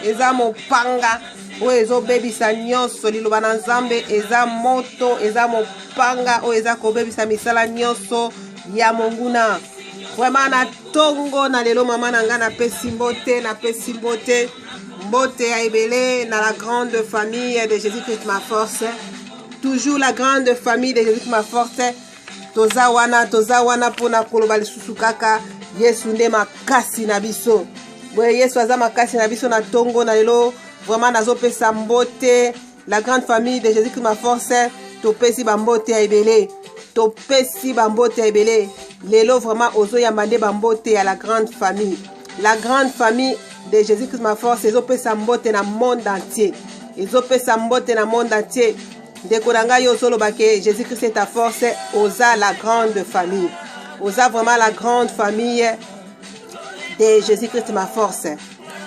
eza mopanga oyo ezobebisa nyonso liloba na Nzambe eza moto eza mopanga oyo eza kobebisa misala nyonso ya monguna. Vraiment na tongo na lelo mama na nga napesi mbote mbote ya ebele na la grande famille de Jésus-Christ ma force. Toujours la grande famille de Jésus-Christ ma force. Toza wana pona koloba lisusu kaka Yesu nde makasi na biso. Boye Yesu aza makasi na biso na tongo na lelo. Vraiment nazopesa mbote la grande famille de Jésus-Christ ma force. Topesi bambote ya ebele. Topesi bambote ya ebele. Lelo vraiment ozo yamande bambote ya la grande famille. La grande famille de Jésus-Christ ma force ezopesa mbote na monde entier. Ezopesa mbote na monde entier. Ndeko na ngai ozoloba ke Jésus-Christ est ta force, oza la grande famille. Oza vraiment la grande famille de Jésus-Christ ma force.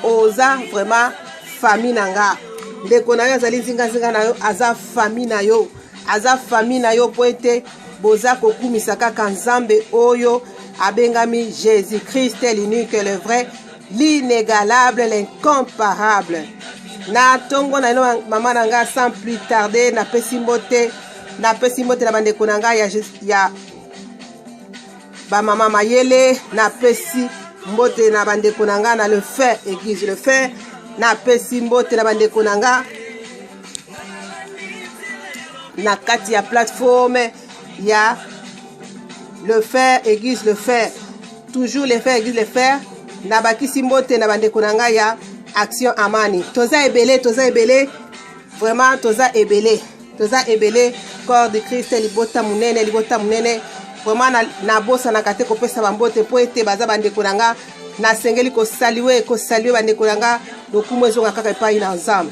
Oza vraiment famille nanga. Ndeko na yo azali nzinga na yo aza famille na yo. Aza famille na yo po ete boza kokumisa kaka Nzambe oyo abengami Jésus-Christ l'unique, le vrai, l'inégalable, l'incomparable. Na tongo na ino mama nanga sans plus tarder na pesi mbote na bandeko nanga ya ba mama mayele na pesi mbote na bandeko nanga na le fait église le fait na pesi mbote na bandeko nanga na kati ya plateforme ya le fait église le fait toujours le fait église le fait na bakisi mbote na bandeko nanga ya Action Amani. Toza ebele. Vraiment toza ebele. Corps de Christ libota munene. Vraiment na bosa na kate kopesa bambote po ete baza bandeko nanga na sengeli ko saluer bandeko nanga lokumu ezonga kaka epai na Nzambe.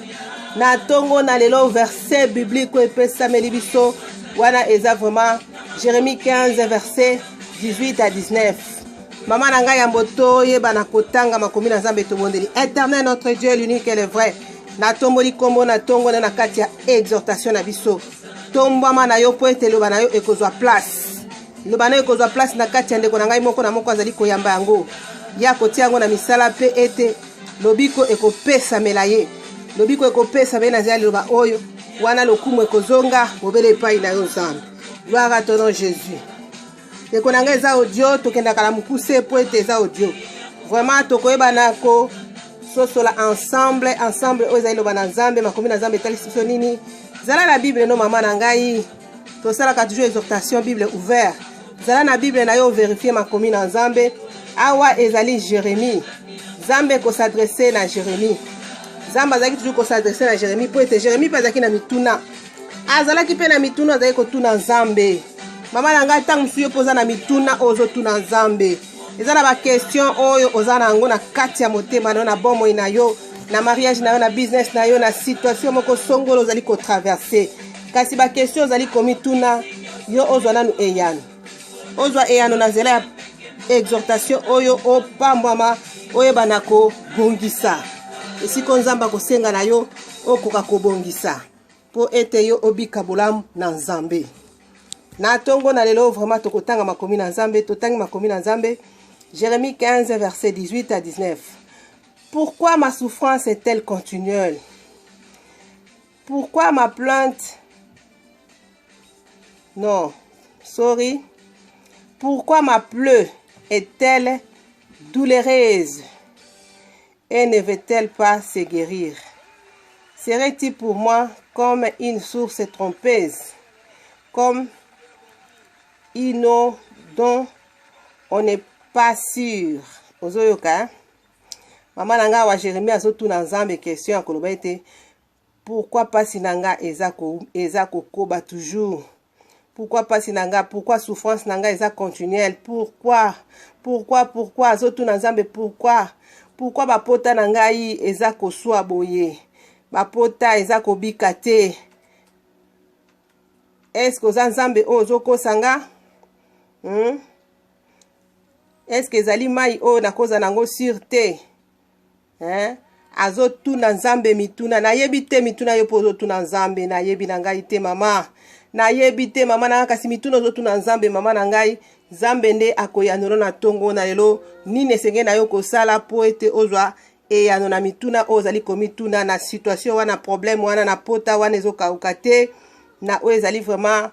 Na tongo na lelo verset biblique ko epesa melibiso wana eza vraiment Jérémie 15 verset 18 à 19. Maman nanga ya mboto yeba na kotanga makomi na Nzambe tobondeli. Éternel notre Dieu l'unique et le vrai. Na tomboli kombo na tongo na kati ya exhortation na biso. Tombama na yo po ete loba na yo ekozwa place. Loba na yo ekozwa place na kati ya ndeko na ngai moko na moko azali koyamba yango. Ya kotia yango na misala pe ete lobiko ekopesa melaye lobiko ekopesa be na zali loba oyo wana lokumu ekozonga bobele epai na yo nzambe. Gloire à ton nom Jésus. Tekonanga eza audio tokendaka na mukuse po ete eza audio vraiment tokoyebana ko sosola ensemble oyo ezali loba na nzambe makomi na nzambe etalisi biso nini. Zala na Bible no mama na ngai tosalaka toujours exhortation Bible ouvert. Zala na Bible na yo vérifier makomi na nzambe. Awa ezali Jérémie. Nzambe ko s'adresser na Jérémie. Nzambe azalaki toujours ko s'adresser na Jérémie po ete Jérémie azalaki na mituna. Azalaki pe na mituna azalaki kotuna nzambe. Mama na ngai ntango mosusu yo mpo oza na mituna oyo ozotuna nzambe. Eza na bakestion oyo oza na yango na kati ya motema na yo na bomoi na yo na mariage na yo na business na yo na situation moko songolo ozali kotraverse. Kasi bakestion ozali komituna yo ozwa nanu eyano. Ozwa eyano na nzela ya exhortation oyo opambwama oyebana kobongisa. Esiko nzambe akosenga na yo okoka kobongisa po ete yo obika bolamu na nzambe. Na tongo na lelo vraiment tokotanga makomi na nzambe, totangi makomi na nzambe. Jérémie 15 verset 18 à 19. Pourquoi ma souffrance est-elle continuelle? Pourquoi ma plainte? Non, sorry. Pourquoi ma plaie est-elle douloureuse et ne veut-elle pas se guérir? Serait-il pour moi comme une source trompeuse, comme une eau dont on n'est pas sûr? Ozoyoka. Maman nanga wa Jérémie azotuna nzambe question ya koloba ete pourquoi pasi nanga eza kokoba toujours? Pourquoi pasi nanga, pourquoi souffrance nanga eza continuelle? Pourquoi azotuna nzambe pourquoi bapota nangai eza koswa boye? Bapota eza kobika te. Est-ce que oza nzambe oyo ozokosanga? Est-ce que ezali mai oyo nakoza nango sur te? Azotuna nzambe mituna. Nayebi te mituna yo po ozotuna nzambe. Nayebi na ngai te mama. Nayebi te mama na kasi mituna ozotuna nzambe mama na ngai. Nzambe nde akoyanolo na tongo na lelo. Nini esenge na yo kosala po ete ozwa eyano na mituna oyo ozali komituna na situation wana problème wana na pota wana ezokauka te. Na oyo ezali vraiment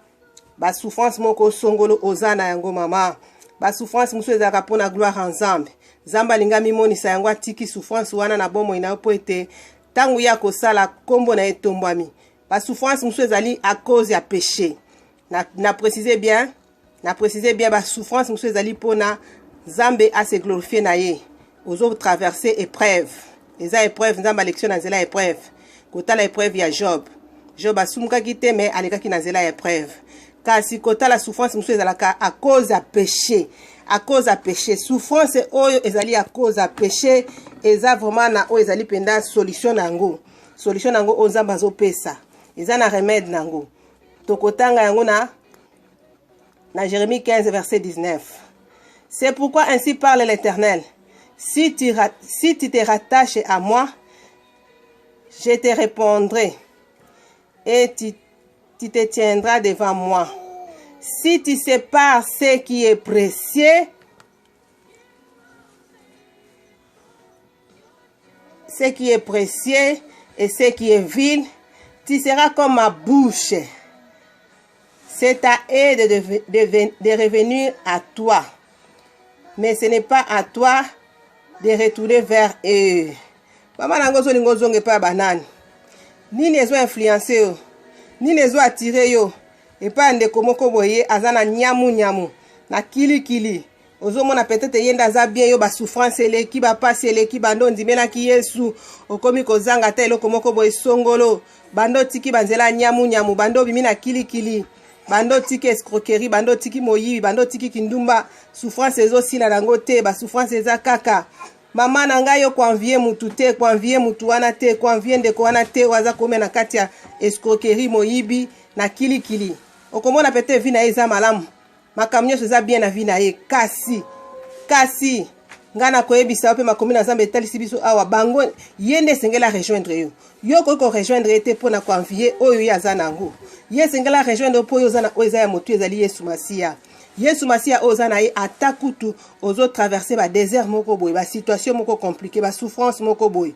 ba souffrance moko songolo oza na yango mama. Ba souffrance muso ezaka pona gloire en nzambe. Nzambe alinga mimonisa yango atiki souffrance wana na bomoi na yo po ete tangu ya kosala kombo na etombwami. Ba souffrance muso ezali à cause ya péché. Na préciser bien ba souffrance muso ezali pona Nzambe a se glorifier na ye. Ozo traverser épreuve. Eza épreuve nzamba lection na zela épreuve. Kota la épreuve ya Job. Job asumuka kite mais alekaki na zela épreuve. Kasi kota la souffrance muso ezalaka à cause ya péché. À cause ya péché. Souffrance oyo ezali à cause ya péché. Eza vraiment na oyo ezali penda solution nango. Solution nango o nzamba zo pesa. Eza na remède nango. Tokotanga yango na Jérémie 15 verset 19. C'est pourquoi ainsi parle l'Éternel. Si tu te rattaches à moi, je te répondrai et tu te tiendras devant moi. Si tu sépares ce qui est précieux, et ce qui est vil, tu seras comme ma bouche. C'est à eux de revenir à toi. Mais ce n'est pas à toi de retourner vers eux. Maman nangozo lingozonge pa banane. Nini ezo influencer yo. Nini ezo attirer yo. Et pas ndeko moko boye azana nyamu. Na kili. Ozo mona peut-être yenda za bien yo ba souffrance eleki ba pasi eleki bando ndimela ki Yesu. Okomi kozanga ta eloko moko boye songolo. Bando tiki banzela nyamu. Bando bimina kili. Bando tiki escroquerie, bando tiki moyi, bando tiki kindumba, souffrance ezo sila nango te, ba souffrance eza kaka. Mama na ngai yo kwanvie mutu te, kwanvie mutu wana te, kwanvie ndeko wana te, waza kome na kati ya escroquerie moyibi na kili. Okomona pete vi na ye eza malamu. Makambo nyonso eza bien na vi na ye. Kasi ngana koyebisa pe makomi na Nzambe etalisi biso awa bango yende sengela rejoindre yo. Yo ko rejoindre te pona kwanvie oyo ya za nango. Ye sengela rejoindre po yo za na oyo za ya motu ezali Yesu Masia. Yesu Masia oza na ye atakutu ozo traverser ba désert moko boy, ba situation moko compliquée, ba souffrance moko boy.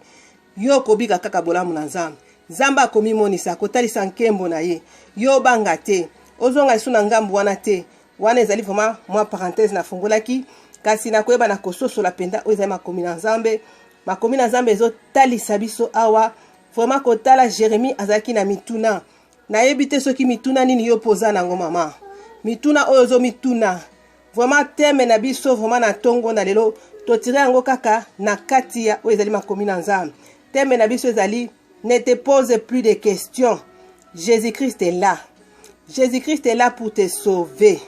Yo kobika kaka bolamu na Nzambe. Nzambe akomi monisa kotalisa nkembo na ye. Yo banga te. Ozonga lisu na ngambu wana te. Wana ezali vraiment moi parenthèse na fungolaki kasi na koyeba na kososola penda oyo ezali makomi na Nzambe. Makomi na Nzambe ezo talisa biso awa. Vraiment kotala Jérémie azalaki na mituna. Nayebi te soki mituna nini yo poza nango mama. Mituna oyo zo mituna. Vraiment teme na biso vraiment na tongo na lelo totire yango kaka na kati ya oyo ezali makomi na Nzambe. Teme na biso ezali ne te pose plus de questions. Jésus-Christ est là. Jésus-Christ est là pour te sauver.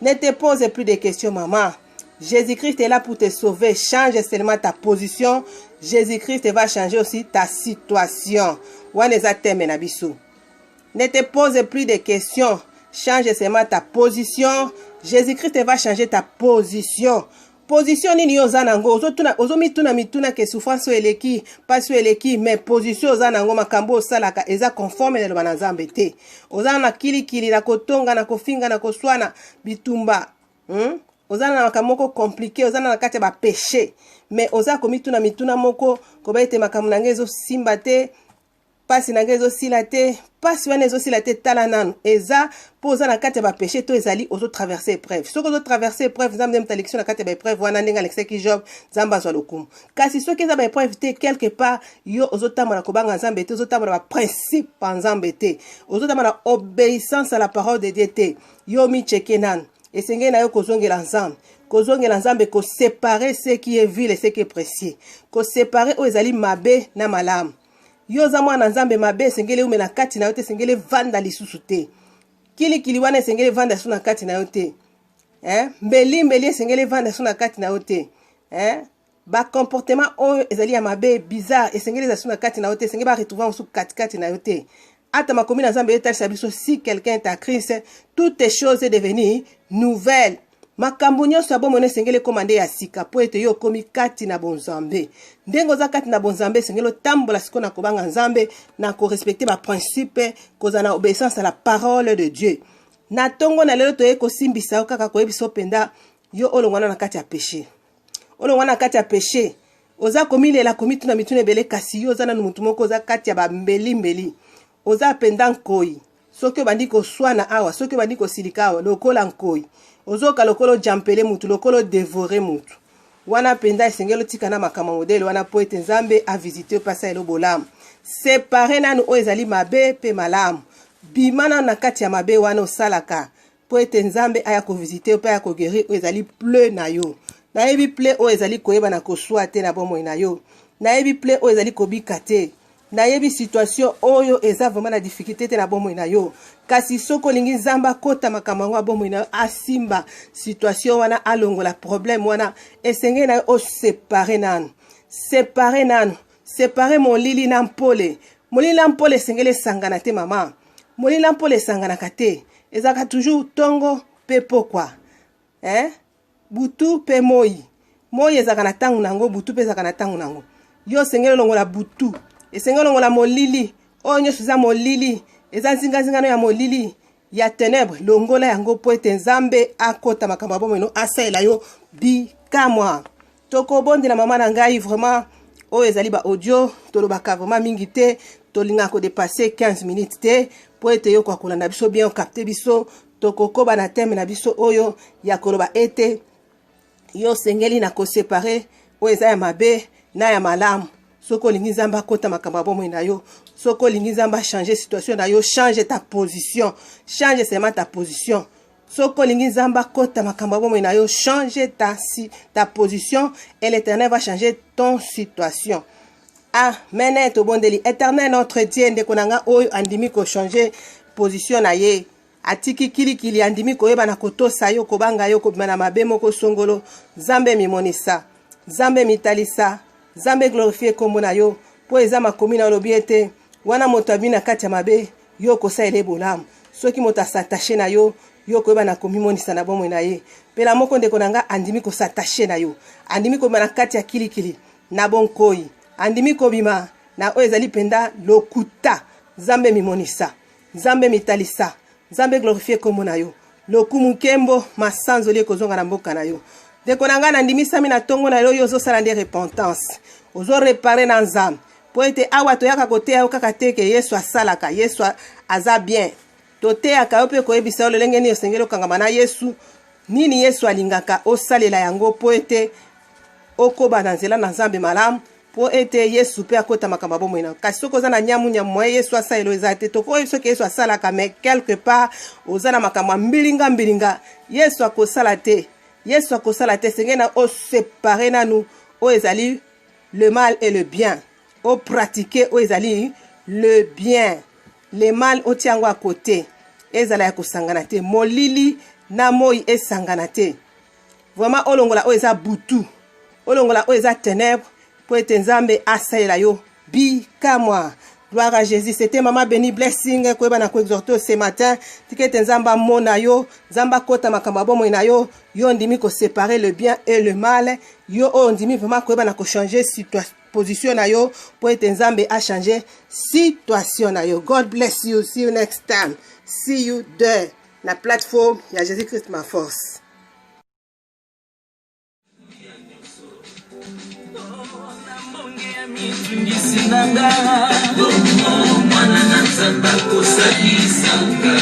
Ne te pose plus de questions maman. Jésus-Christ est là pour te sauver. Change seulement ta position. Jésus-Christ va changer aussi ta situation. Waneza teme na biso. Ne te pose plus de questions. Change seulement ta position. Jésus-Christ va changer ta position. Position nini yo zanango. Ozo mituna ke souffrance eleki. Pas eleki. Mais position zanango makambo salaka. Eza conforme na lobana Nzambe te. Ozana na kili na kotonga na kofinga na koswana bitumba. Ozana na makamoko compliqué. Ozana na kati ba péché. Mais oza ko mituna moko. Koba ete makamu nangezo simba te. Pasi nangezo sila te. Pasi wana ezo sila te tala nanu. Eza poza na kati ba péché to ezali ozo traverser épreuve. Soko ozo traverser épreuve Nzambe mta lection na kati ba épreuve wana ndenga lekse ki Job Nzamba zwa lokumu. Kasi soki eza ba épreuve te quelque part yo ozo tamona kobanga Nzambe te, ozo tamona ba principe pa Nzambe te. Ozo tamona obéissance à la parole de Dieu te. Yo mi cheke nanu. Esenge na yo kozongela Nzambe. Kozongela Nzambe ko séparer ce qui est vil et ce qui est précieux. Ko séparer o ezali mabe na malamu. Yo za mwana Nzambe mabe sengele ume na kati na yote sengele vanda lisusu te. Kili wana sengele vanda su na kati na yote. Mbeli sengele vanda su na kati na yote. Ba comportement oyo ezali ya mabe bizarre esengele za su na kati na yote sengele ba retrouver su kati na yote. Ata makomi na Nzambe etalisa biso si quelqu'un est à Christ, toutes les choses est devenues nouvelles. Makambo nyonso abomone sengele komande ya sika po ete yo komi kati na bonzambe. Ndengo za kati na bonzambe sengelo tambola siko na kobanga Nzambe na ko respecter ba principe koza na obéissance à la parole de Dieu. Na tongo na lelo toye ko simbisa kaka ko ebiso penda yo olongwana na kati ya péché. Olongwana na kati ya péché. Oza komilela komituna mitune bele kasi yo zana mutu moko za kati ya ba mbeli. Oza penda nkoi. Soki bandi ko swana awa, soki bandi ko silika awa, lokola nkoi. Ozoka lokolo jampele mutu, lokolo dévorer mutu. Wana penda esengelo tikana makama modele wana po ete Nzambe a visiter pasa elo bolamu. Séparer nanu o ezali mabe pe malamu. Bimana na kati ya mabe wana osalaka po ete Nzambe aya ko visiter pe aya ko guérir o ezali ple na yo. Na yebi ple o ezali koyeba na kosua te na bomoi na yo. Na yebi ple o ezali kobika te. Na yebi situation oyo eza vraiment na difficulté te na bomoi na yo. Kasi soko lingi Nzamba kota makambo ngo bomoi na asimba situation wana alongola problème wana esenge na o séparer nanu. Séparer molili na mpole. Molili na mpole sengele sangana te mama. Molili na mpole sangana kate. Ezaka toujours tongo pe pokwa. Butu pe moi. Moi ezaka na tangu nango, butu pe ezaka na tangu nango. Yo sengele longola butu. Esengelo longola molili. Onyo suza molili. Eza nzinga ya molili. Ya ténèbres. Longola yango po ete Nzambe akota makambo bomo no asaela yo bikamwa. Toko bondi na mama na ngai vraiment o ezali ba audio tolobaka vraiment mingi te tolinga ko dépasser 15 minutes te po ete yo kwa kolanda biso bien capter biso toko koba na thème na biso oyo ya koloba ete yo sengeli na ko séparer o eza ya mabe na ya malamu. Soko lingi Nzamba kota makambo bomo na yo. Soko lingi Nzamba changer situation na yo, change ta position. Change seulement ta position. Soko lingi Nzamba kota makambo bomo na yo, change ta position et l'Éternel va changer ton situation. Amen. To bondeli Éternel notre Dieu ndekonanga oyo andimi ko changer position na ye. Atiki kili andimi ko yeba na kotosa yo kobanga yo kobima na mabe moko songolo. Nzambe mimonisa. Nzambe mitalisa. Nzambe glorifié kombo na yo po eza makomi na lobi ete wana moto abina kati ya mabe yo kosaela bolamu soki moto asatache na yo yo koyeba na komi monisa na bomoi na ye pela moko ndeko nanga andimi kosatache na yo andimi kobima na kati ya kilikili na bonkoi andimi kobima na oyo ezali penda lokuta Nzambe mimonisa Nzambe mitalisa Nzambe glorifié kombo na yo lokumu kembo masanzoli kozonga na mboka na yo. Ndeko na nga na ndimisami na tongo na yo ozosala nde repentance. Ozo réparer na nzambe. Po ete awa toyaka koteya yo kaka te ke Yesu asalaka, Yesu aza bien. Toteyaka yo mpe koyebisa yo lolenge nini osengeli okangama na Yesu. Nini Yesu alingaka osalela yango po ete okoba na nzela na nzambe malamu. Po ete Yesu pe akota makambo bomoi na kasi soko za na nyamu Yesu asaelo ezate toko yeso ke Yesu asalaka mais quelque part ozana makambo mbilinga Yesu akosala te sengena o séparer na nous o ezali le mal et le bien o pratiquer o ezali le bien le mal o tiango à côté ezala ya kosangana te molili na moi esangana te vraiment olongola o eza butu olongola o eza ténèbres. Pour être nzambe asaela yo bika moi. Gloire à Jésus. C'était Maman Béni Blessing ko bana ko exhorter ce matin tikete nzamba mona yo nzamba kota makamba bomo na yo yo ndimi ko séparer le bien et le mal yo ndimi vraiment ko bana ko changer position na yo pour être nzambe a changer situation na yo. God bless you. See you next time. See you there. La plateforme ya Jésus Christ ma force. Sinanga mwana na nzamba kosalisanga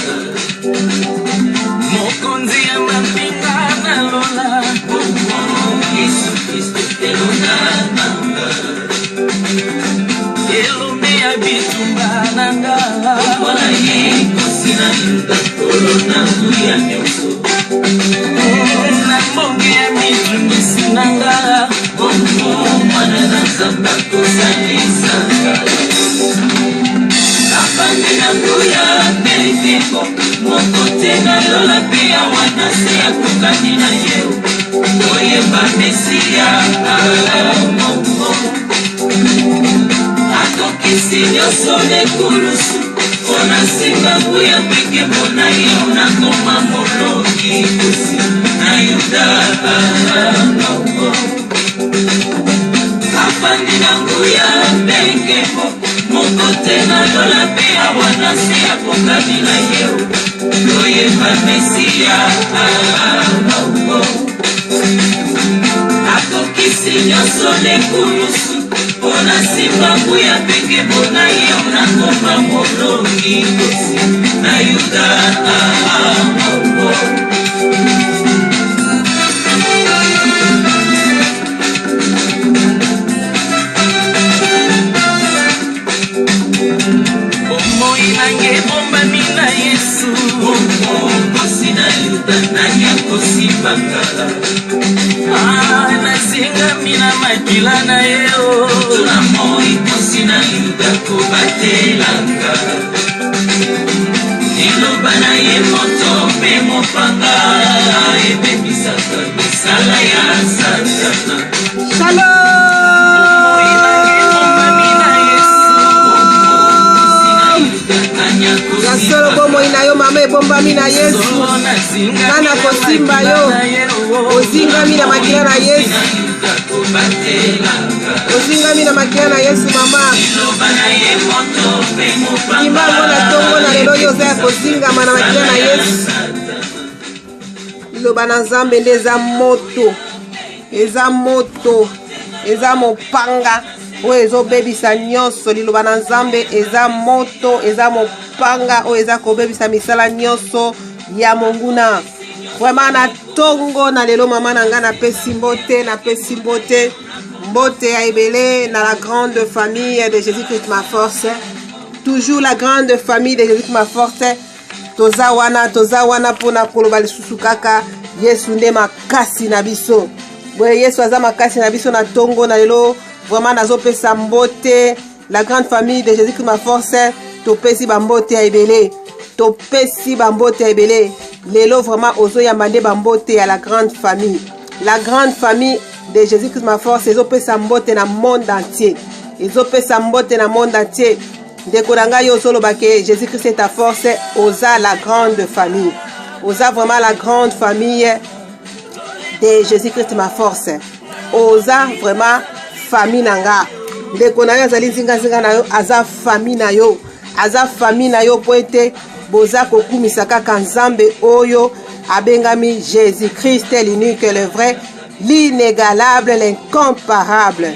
mokonzi ya mapinga na lola Yesu Kristo elonanga elome ya bitumba nanga mwana ye kosina yuda kolona nguya nyonso na mbonge ya mitungi sinanga mwana na nzamba kosalisanga afandi na nguya meliko mokote na lola pia wanasi ya kukani na yeo oyeba mesia mongo akokisi nyonso nekulusu ona simba nguya peke mona yo nakoma molongi kusi na yuda mongo afandi na nguya peke mokote na lola pia wanasi ya kukani na yeo oyeba mesia mongo akokisi nyonso nekulusu ona simba nguya peke mona yo nakoma molongi kusi na yuda mongo nange bomba mina Yesu kosi na yuda nani akosibanga nasinga mina makila na yo tuna moi kosi na yuda kobatelanga iloba na ye moto pe mopanga ebebisaka misala ya satana. Shalom. Solo bomo ina yo mama bomba mina Yesu kana kosimba yo ozinga mina makila na Yesu ozinga mina makila na Yesu mama imbango na tongo na lelo yo za kozinga mana makila na Yesu iloba na nzambe ndeza moto eza mopanga oyo ezobebisa nyonso liloba na nzambe eza moto eza mopanga oyo eza kobebisa misala nyonso ya monguna. Vraiment na tongo na lelo mama na nga napesi mbote ya ebele na la grande famille de Jésus-Christ ma force. Toujours la grande famille de Jésus-Christ ma force. Toza wana pona koloba lisusu kaka Yesu nde makasi na biso. Boye Yesu aza makasi na biso na tongo na lelo. Vraiment nazopesa mbote la grande famille de Jésus-Christ ma force. Topesi bambote ya ebele. Lelo vraiment ozo yamande bambote ya la grande famille. La grande famille de Jésus-Christ ma force ezopesa mbote na monde entier. Ndeko na ngai ozoloba ke Jésus-Christ est ta force, oza la grande famille. Oza vraiment la grande famille de Jésus-Christ ma force. Oza vraiment famille nanga. Ndeko na yo azali zinga na yo aza famille na yo po ete boza kokumisa kaka nzambe oyo abengami Jésus-Christ l'unique, le vrai, l'inégalable, l'incomparable.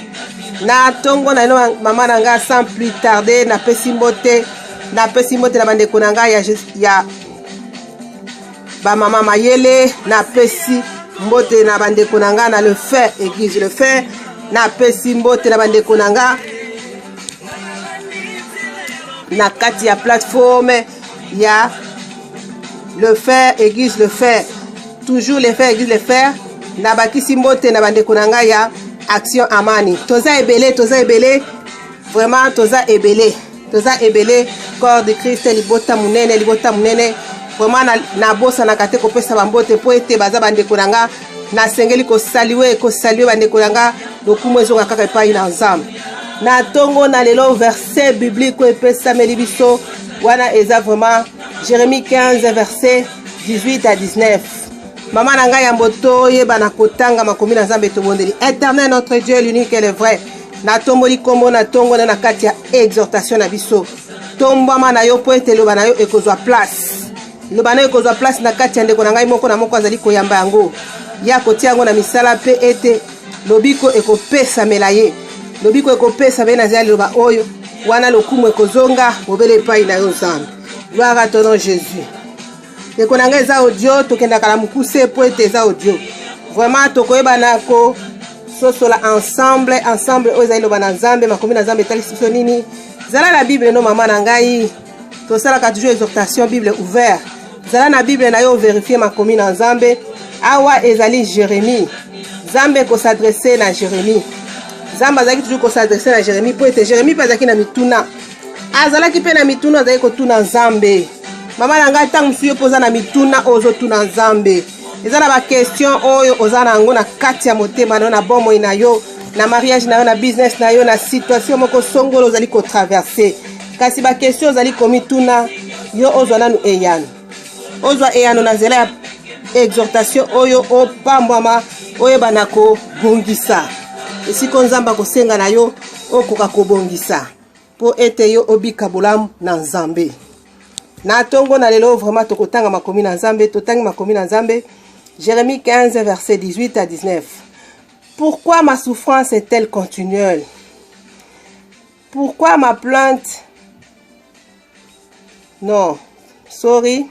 Na tongo na ino mama nanga sans plus tarder na pesi mbote na bandeko nanga ya ba mama mayele na pesi mbote na bandeko nanga na le fait église le fait na pesi mbote na bandeko nanga na kati ya plateforme ya le fait église le fait toujours le fait église le fait na bakisi mbote na bandeko nanga ya Action Amani. Toza ebele, vraiment toza ebele, corps de Christ libota munene, vraiment na bosa na kate kopesa bambote po ete baza bandeko nanga na sengeli ko saluer bandeko nanga lokumu ezonga kaka epai na Nzambe. Na tongo na lelo verset biblique epesa melibiso wana eza vraiment Jérémie 15 verset 18 à 19. Maman nanga ya mboto yeba na kotanga makomi na Nzambe tobondeli. Éternel notre Dieu l'unique et le vrai. Na tomboli kombo na tongo na kati ya exhortation na biso. Tombama na yo po ete loba na yo ekozwa place. Loba na yo ekozwa place na kati ya ndeko na ngai moko na moko azali koyamba yango. Ya kotia yango na misala pe ete lobiko ekopesa melaye. Lobiko ekopesa be na zali loba oyo wana lokumu ekozonga obele epai na yo Nzambe. Gloire à ton nom Jésus. Ndeko na ngai eza audio tokendaka na mokuse po ete eza audio. Vraiment tokoyebana ko sosola ensemble oyo ezali loba na Nzambe makomi na Nzambe etalisi biso nini. Zala na Bible no mama na ngai tosalaka toujours exhortation Bible ouvert. Zala na Bible na yo vérifier makomi na Nzambe. Awa ezali Jérémie. Nzambe ko s'adresser na Jérémie. Nzambe azalaki toujours ko s'adresser na Jérémie po ete Jérémie pe azalaki na mituna. Azalaki pe na mituna azalaki kotuna Nzambe. Mama na ngai tangu suyo poza na mituna ozo tuna Nzambe. Eza na ba question oyo oza na ngo na kati ya motema na bomo ina yo na mariage na yo na business na yo na situation moko songolo ozali ko traverser. Kasi ba question ozali komituna yo ozwa nanu eyano. Ozwa eyano na nzela ya exhortation oyo opambwama oyo banako bongisa. Esiko Nzamba kosenga na yo okoka kobongisa po ete yo obika bolamu na Nzambe. Na tongo na lelo vraiment tokotanga makomi na Nzambe, totangi makomi na Nzambe. Jérémie 15 verset 18 à 19. Pourquoi ma souffrance est-elle continuelle? Pourquoi ma plainte? Non, sorry.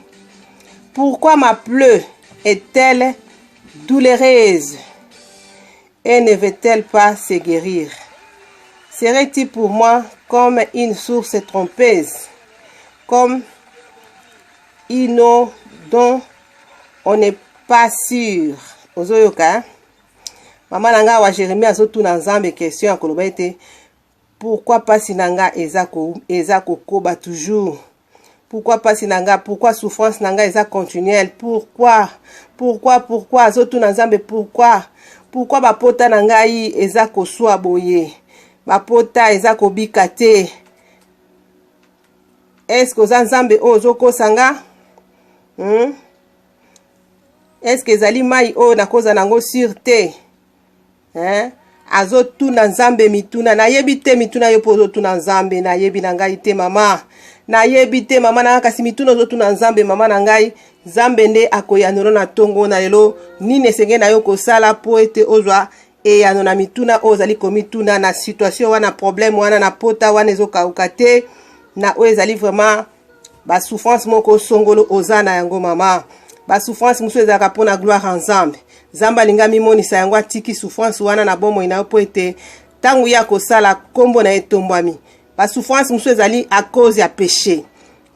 Pourquoi ma plaie est-elle douloureuse et ne veut-elle pas se guérir? Serait-il pour moi comme une source trompeuse, comme une eau dont on n'est pas sûr? Ozoyoka. Maman nanga wa Jérémie azotuna Nzambe question ya koloba ete pourquoi pasi nanga ezako koba toujours? Pourquoi pasi nanga, pourquoi souffrance nanga eza continuelle? Pourquoi azotuna Nzambe pourquoi bapota nanga yi eza koswa boye? Bapota eza kobika te. Est-ce que oza Nzambe ozo kosanga? Est-ce que ezali mai oyo nakoza nango sur te? Azotuna Nzambe mituna. Nayebi te mituna yo po ozotuna Nzambe. Nayebi na ngai te mama. Nayebi te mama na kasi mituna ozotuna Nzambe mama na ngai. Nzambe nde akoyanolo na tongo na lelo. Nini esenge na yo kosala po ete ozwa eyano na mituna ozali komituna na situation wana problème wana na pota wana ezokauka te. Na oyo ezali vraiment ba souffrance moko songolo ozana yango mama. Ba souffrance muso ezaka pona gloire en Nzambe. Nzambe alinga mimonisa yango atiki souffrance wana na bomo ina po ete tangu ya kosala kombo na etombwami. Ba souffrance muso ezali à cause ya péché.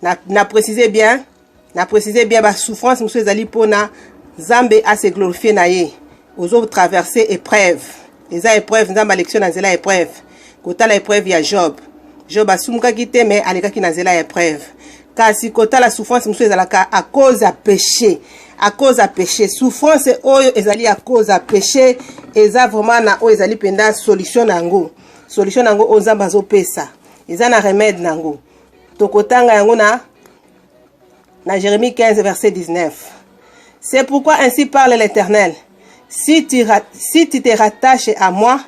Na préciser bien ba souffrance muso ezali pona Nzambe a se glorifier na ye. Ozo traverser épreuve. Eza épreuve Nzambe élection na zela épreuve. Kotala épreuve ya Job. Job asumuka kite mais alekaki na zela épreuve. Kasi kotala souffrance muso ezalaka à cause ya péché. À cause ya péché. Souffrance oyo ezali à cause ya péché. Eza vraiment na oyo ezali penda solution nango. Solution nango Nzambe azopesa. Eza na remède nango. Tokotanga yango na Jérémie 15 verset 19. C'est pourquoi ainsi parle l'Éternel. Si tu te rattaches à moi,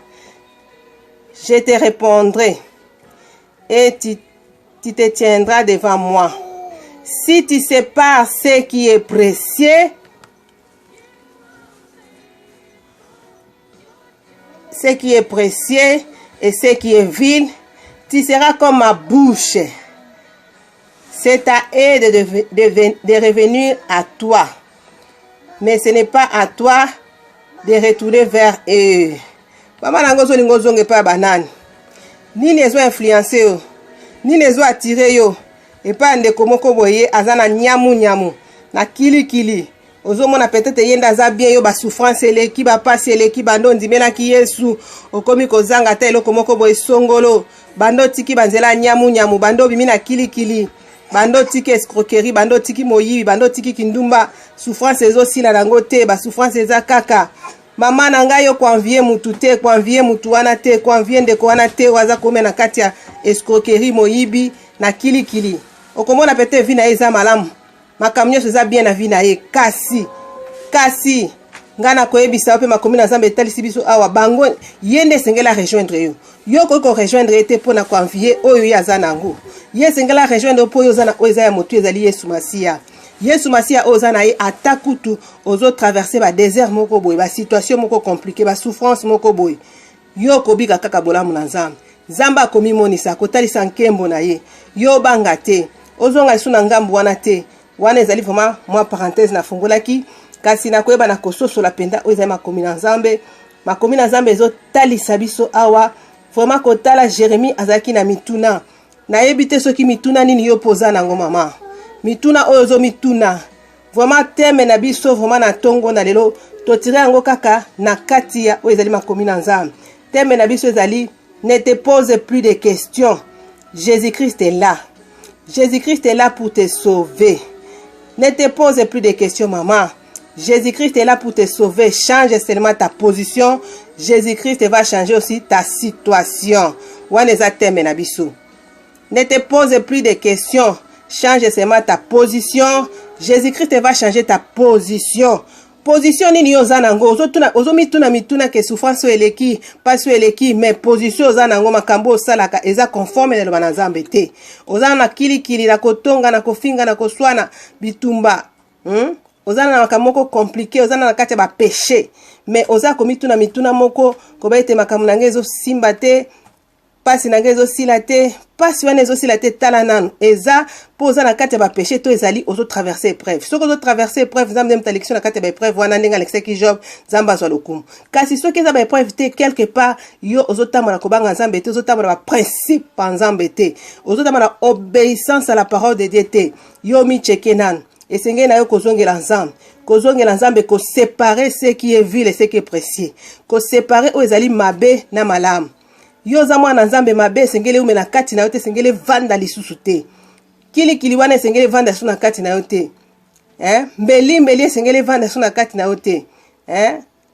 je te répondrai et tu te tiendras devant moi. Si tu sépares ce qui est précieux ce qui est précieux et ce qui est vil, tu seras comme ma bouche. C'est à eux de revenir à toi. Mais ce n'est pas à toi de retourner vers eux. Maman nangozo lingozonge pa banane. Ni les ont influencé yo. Ni les ont attiré yo. Et pas ndeko moko boye azana nyamu. Na kili. Ozomona peut-être yenda za bien yo ba souffrance eleki ba pasi eleki bando ndimela ki Yesu. Okomi kozanga ta eloko moko boye songolo. Bando tiki banzela nyamu. Bando bimina kili. Bando tiki escroquerie, bando tiki moyibi, bando tiki kindumba. Souffrance ezo sila nango te, ba souffrance eza kaka. Mama nanga yo kwanvie mutu te, kwanvie mutu wana te, kwanvie ndeko wana te, waza kome na kati ya escroquerie moyibi na kili. Okomona pete vina eza malamu. Makamnyo eza bien na vina ye kasi. Ngana koyebisa pe makomi na Nzambe etalisi biso awa bango yende sengela rejoindre yo. Yo ko rejoindre te pona kwanvie oyo yaza nango. Ye sengela rejoindre po yo zana oza ya motu ezali Yesu Masia. Yesu Masia ozana ye atakutu ozo traverser ba désert moko boy, ba situation moko compliquée, ba souffrance moko boy. Yo kobika kaka bolamu na Nzambe. Nzamba komi monisa kotalisa nkembo na ye. Yo banga te. Ozonga suna ngambu wana te. Wana ezali vraiment moi parenthèse na fungolaki kasi na koyeba na kososo la penda oyo ezali makomi na Nzambe ezo talisa biso awa vraiment kotala Jérémie azaki na mituna. Na yebite soki mituna nini yo poza nango mama. Mituna oyo zo mituna. Vraiment teme na biso vraiment na tongo na lelo totire yango kaka na kati ya oyo ezali makomi na Nzambe. Teme na biso ezali ne te pose plus de questions. Jésus-Christ est là. Jésus-Christ est là pour te sauver. Ne te pose plus de questions maman. Jésus-Christ est là pour te sauver. Change seulement ta position. Jésus-Christ va changer aussi ta situation. Waneza teme na biso. Ne te pose plus de questions. Change seulement ta position. Jésus-Christ va changer ta position. Position nini yo zanango. Ozo mituna ke souffrance eleki. Pas eleki. Mais position zanango makambo salaka. Eza conforme na lobana Nzambe te. Ozana na kili na kotonga na kofinga na koswana bitumba. Ozana na makamoko compliqué. Ozana na kati ba péché. Mais oza mituna moko. Koba ete makamu nangezo simba te. Pasi nangezo sila te. Pasi wana ezo sila te tala nanu. Eza poza na kati ba péché to ezali ozo traverser épreuve. Soko ozo traverser épreuve Nzambe dem talection na kati ba épreuve wana ndenga lexeki Job Nzamba zwa lokumu. Kasi soki eza ba épreuve te quelque part yo ozo tamana kobanga Nzambe te, ozo tamana ba principe pa Nzambe te. Ozo tamana obéissance à la parole de Dieu te. Yo mi cheke nanu. Esenge na yo kozongela Nzambe. Kozongela Nzambe ko séparer ce qui est vil et ce qui est précieux. Ko séparer o ezali mabe na malamu. Yo za mwana Nzambe mabe sengele ume na kati na yote sengele vanda lisusu te. Kili wana sengele vanda suna kati na yote. Mbeli sengele vanda suna kati na yote.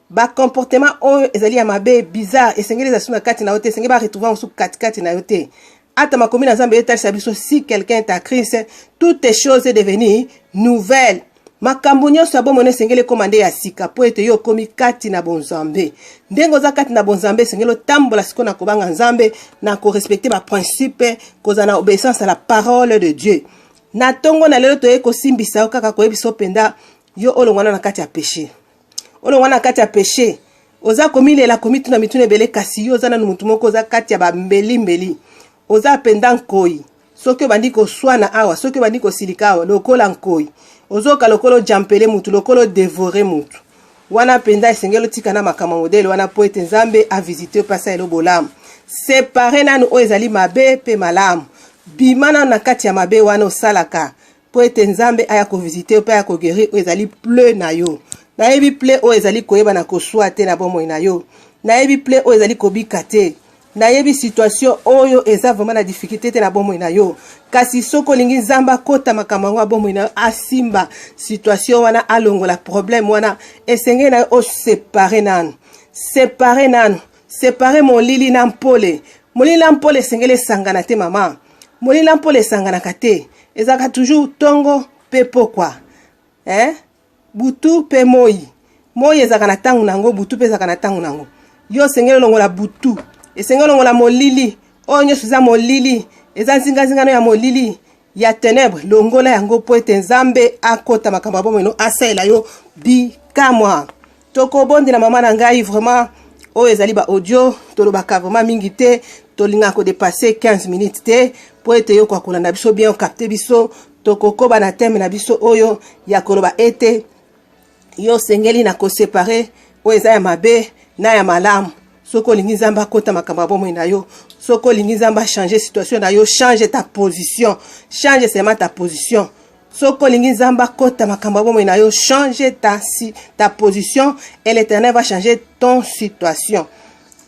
Ba comportement oyo ezali ya mabe bizarre sengele za suna kati na yote sengele ba retrouver sous kati na yote. Ata makomi na Nzambe etalisa biso si quelqu'un est à Christ, toutes les choses est devenues nouvelles. Makambo nyonso abomone sengele komande ya sika po ete yo komi kati na bonzambe. Ndengo za kati na bonzambe sengelo tambola siko na kobanga Nzambe na ko respecter ba principe koza na obéissance à la parole de Dieu. Na tongo na lelo to eko simbisa kaka ko ebiso penda yo olongwana na kati ya péché. Olongwana na kati ya péché. Oza komilela komituna mitune bele kasi yo zana mutu moko za kati ya ba mbeli. Oza penda nkoi. Soki bandi ko swana awa, soki bandi ko silika awa, lokola nkoi. Ozoka lokolo jampele mutu, lokolo dévorer mutu. Wana penda esengelo tika na makama modele wana po ete Nzambe a visiter pasa elo bolamu. Séparer nanu o ezali mabe pe malamu. Bimana na kati ya mabe wana osalaka po ete Nzambe aya ko visiter pe aya ko guérir o ezali ple na yo. Na yebi ple o ezali koyeba na koswa te na bomo na yo. Na yebi ple o ezali kobika te. Na yebi situation oyo eza vraiment na difficulté te na bomo na yo. Kasi soko lingi Nzamba kota makamangwa bomo na asimba situation wana alongola problème wana esenge na o séparer nanu. Séparer mon lili na mpole. Mon lili na mpole sengele sangana te mama. Mon lili na mpole sangana kate. Ezaka toujours tongo pe pokwa. Butu pe moi. Moi ezaka na tangu nango, butu pe ezaka na tangu nango. Yo sengele longola butu. Esengelo ngola molili. Onyo suza molili. Eza nzinga ya molili. Ya ténèbres. Longola yango po ete Nzambe akota makamba bomo ino asaela yo bikamwa. Toko bondi na mama na ngai vraiment oyo ezali ba audio tolobaka vraiment mingi te tolinga ko dépasser 15 minutes te po ete yo kwa kolanda biso bien capter biso tokokoba na thème na biso oyo ya koloba ete yo sengeli na ko séparer oyo eza ya mabe na ya malamu soko lingi nzamba kota makambo ya bomoi na yo soko lingi nzamba changer situation na yo change ta position change seulement ta position soko lingi nzamba kota makambo ya bomoi na yo change ta position et l'Éternel va changer ton situation.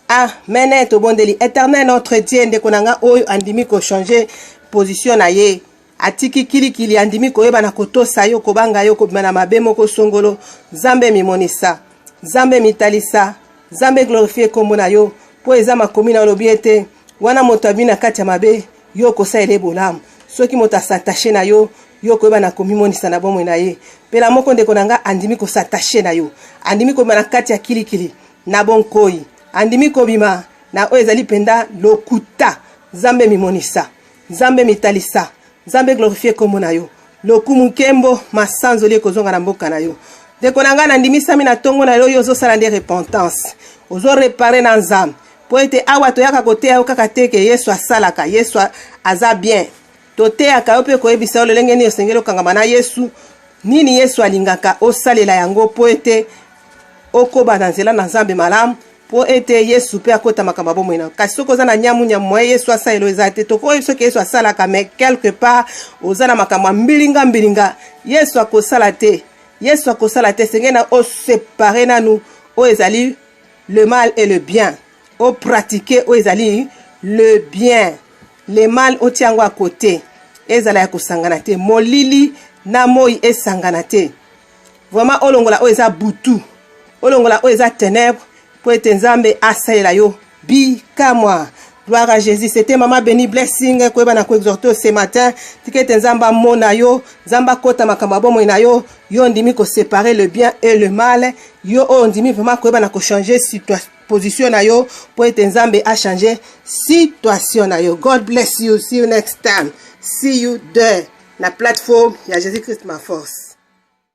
Amen. To bondeli Éternel notre Dieu ndeko nanga oyo andimi ko changer position na ye atiki kilikili andimi ko yeba na kotosa yo kobanga yo kobima na mabe moko songolo Nzambe mimonisa Nzambe mitalisa Nzambe glorifier kombo na yo po eza makomi na lobi ete wana moto abina kati ya mabe yo kosaela bolamu soki moto asatache na yo yo koyeba na komimonisa na bomoi na ye pela moko ndeko nanga andimi ko satache na yo andimi ko na kati ya kilikili na bonkoi andimi ko bima na oyo ezali penda lokuta Nzambe mimonisa Nzambe mitalisa Nzambe glorifier kombo na yo lokumu kembo masanzoli kozonga na mboka na yo ndeko nanga na ndimisami na tongo na yo zo sala nde repentance ozo réparer na Nzambe po ete awa toyaka koteya yo kaka teke Yesu asalaka Yesu aza bien toteyaka yo mpe koyebisa yo lolenge nini osengeli okangama na Yesu nini Yesu alingaka osalela yango po ete okoba na nzela na Nzambe malamu po ete Yesu mpe akota makambo bomoi na kasi soki oza na nyamu Yesu asalelo eza te tokoyebi soki Yesu asalaka mais quelque part oza na makambo mbilinga Yesu akosala te Yesu akosala te sengeli na oséparer nanu oyo ezali le mal et le bien o pratiquer oyo ezali le bien le mal otiango à côté ezala ya kosangana te molili na moi esangana te vraiment olongola oyo eza butu olongola oyo eza ténèbre po ete Nzambe asalela yo bikamwa. Gloire à Jésus. C'était Maman Béni Blessing koyeba na ko exhorter ce matin tikete Nzamba mona yo Nzamba kota makambo bomoi na yo yo ndimi ko séparer le bien et le mal yo ndimi vraiment koyeba na ko changer position na yo po ete Nzambe a changer situation na yo. God bless you. See you next time. See you there. La plateforme ya Jésus Christ ma force.